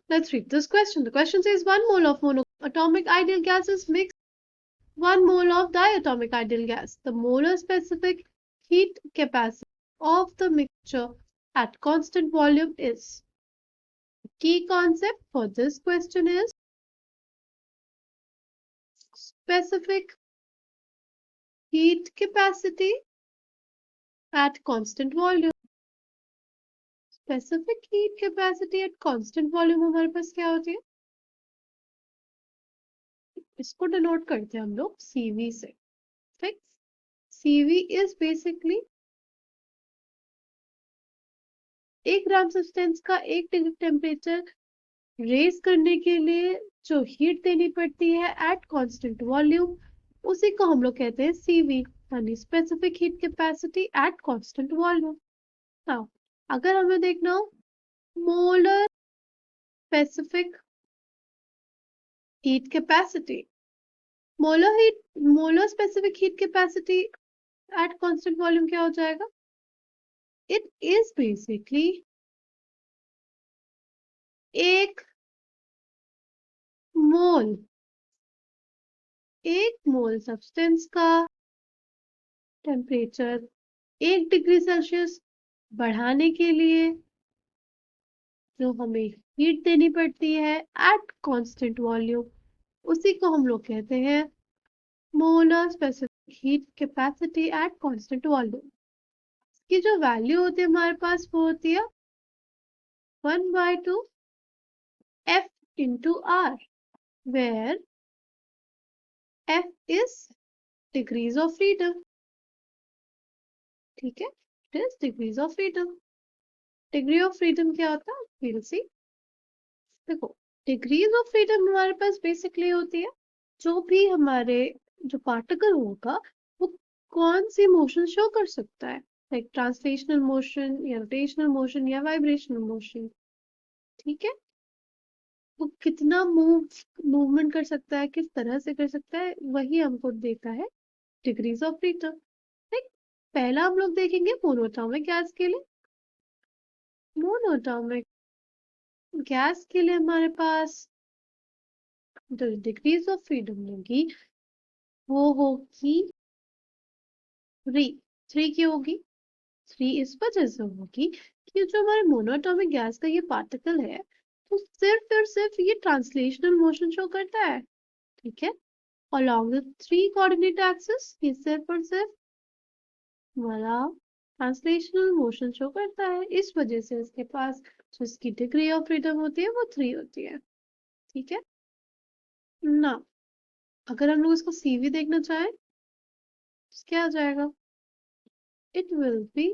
let's read this question. The question says 1 mole of monoatomic ideal gas is mixed 1 mole of diatomic ideal gas. The molar specific heat capacity of the mixture at constant volume is. The key concept for this question is specific heat capacity at constant volume. Specific heat capacity at constant volume हमारे पास क्या होती है? इसको denote करते हैं हम लोग CV से. ठीक? CV is basically 1 gram substance का 1 डिग्री टेम्परेचर रेज करने के लिए जो हीट देनी पड़ती है एट कांस्टेंट वॉल्यूम, उसी को हम लोग कहते हैं CV, यानी specific heat capacity at constant volume. Now अगर हमें देखना हो molar specific heat capacity, molar specific heat capacity at constant volume क्या हो जाएगा? It is basically 1 mole substance का टेम्परेचर 1 डिग्री सेल्सियस बढ़ाने के लिए जो हमें हीट देनी पड़ती है एट कांस्टेंट वॉल्यूम, उसी को हम लोग कहते हैं molar specific heat capacity at constant volume. की जो वैल्यू होती है हमारे पास वो होती है 1/2 F into R, where F is degrees of freedom. ठीक है, it is degrees of freedom. Degree of freedom क्या होता है? we'll see. देखो डिग्रीज ऑफ फ्रीडम हमारे पास बेसिकली होती है जो भी हमारे जो पार्टिकल होगा वो कौन सी मोशन शो कर सकता है, लाइक ट्रांसलेशनल मोशन या रोटेशनल मोशन या वाइब्रेशनल मोशन. ठीक है, वो कितना मूवमेंट कर सकता है, किस तरह से कर सकता है, वही हमको देता है डिग्रीज ऑफ फ्रीडम. ठीक, पहला हम लोग देखेंगे मोनोएटॉमिक गैस के लिए. मोनोएटॉमिक गैस के लिए हमारे पास जो डिग्रीज ऑफ फ्रीडम होगी वो होगी 3 की होगी. 3 इस वजह से होगी कि जो हमारे मोनोएटॉमिक गैस का ये पार्टिकल है तो सिर्फ और सिर्फ ये ट्रांसलेशनल मोशन शो करता है. ठीक है, along the 3 coordinate axis ये सिर्फ और सिर्फ हमारा ट्रांसलेशनल मोशन शो करता है. इस वजह से इसके पास जो इसकी डिग्री ऑफ फ्रीडम होती है वो 3 होती है. ठीक है ना, अगर हम लोग इसको CV देखना चाहें तो क्या आ जाएगा? It will be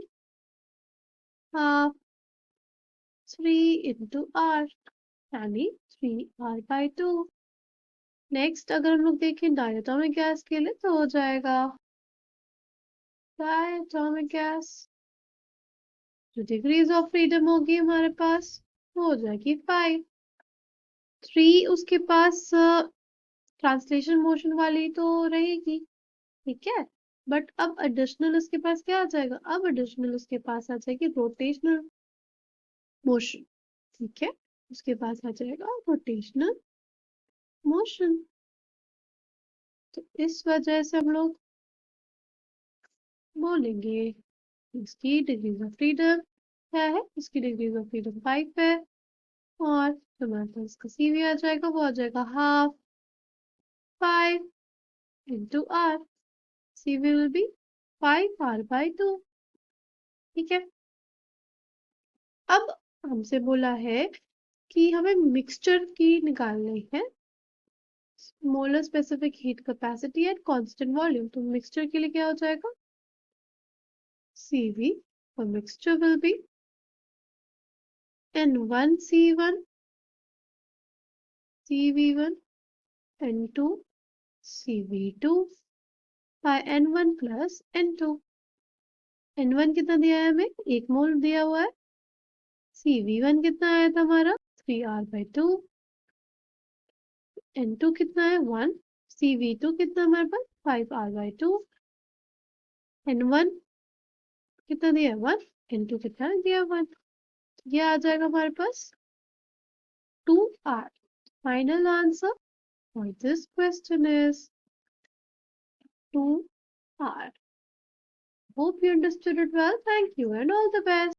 half 3 into R, यानी 3R/2. नेक्स्ट अगर हम लोग देखें डायटोमिक गैस के लिए तो हो जाएगा डायटोमिक गैस जो डिग्रीज ऑफ फ्रीडम होगी हमारे पास वो हो जाएगी 5. 3 उसके पास ट्रांसलेशन मोशन वाली तो रहेगी. ठीक है, बट अब एडिशनल उसके पास क्या आ जाएगा? अब एडिशनल उसके पास आ जाएगी रोटेशनल मोशन. ठीक है, उसके पास आ जाएगा रोटेशनल मोशन. तो इस वजह से हम लोग बोलेंगे इसकी डिग्रीज ऑफ फ्रीडम क्या है? इसकी डिग्रीज ऑफ फ्रीडम 5 है और जो हमारे पास इसका CV आ जाएगा वो आ जाएगा half 5 into R. CV will be 5R/2. ठीक है, अब हमसे बोला है कि हमें मिक्सचर की निकालनी है molar specific heat capacity at constant volume. तो मिक्सचर के लिए क्या हो जाएगा? CV for mixture will be N1C1 CV1 N2 CV2 by N1 plus N2. N1 कितना दिया है हमें? 1 मोल दिया हुआ है. CV1 कितना आया था हमारा? 3R/2. N2 कितना है? 1. CV2 कितना हमारे पास? 5R/2. N1 कितना दिया है? 1. N2 कितना दिया? 1. ये आ जाएगा हमारे पास R. Final answer for this question is 2R. Hope you understood it well. Thank you and all the best.